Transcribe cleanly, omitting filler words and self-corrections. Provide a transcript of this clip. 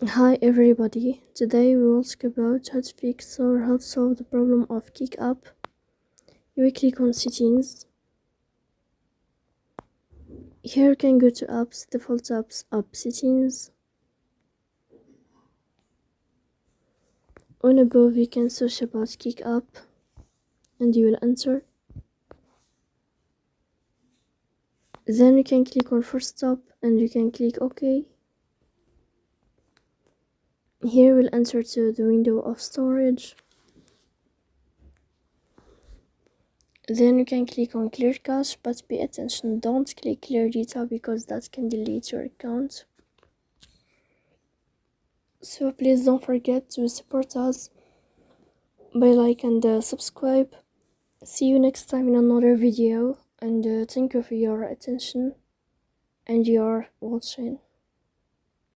Hi everybody, today we will talk about how to fix or how to solve the problem of kick up. You will click on settings. Here you can go to apps, default apps, app settings. On above you can search about kick up and you will enter. Then you can click on first stop and you can click OK. Here we'll enter to the window of storage. Then you can click on clear cache, but pay attention, don't click clear data because that can delete your account. So please don't forget to support us by like and subscribe. See you next time in another video, and thank you for your attention and your watching.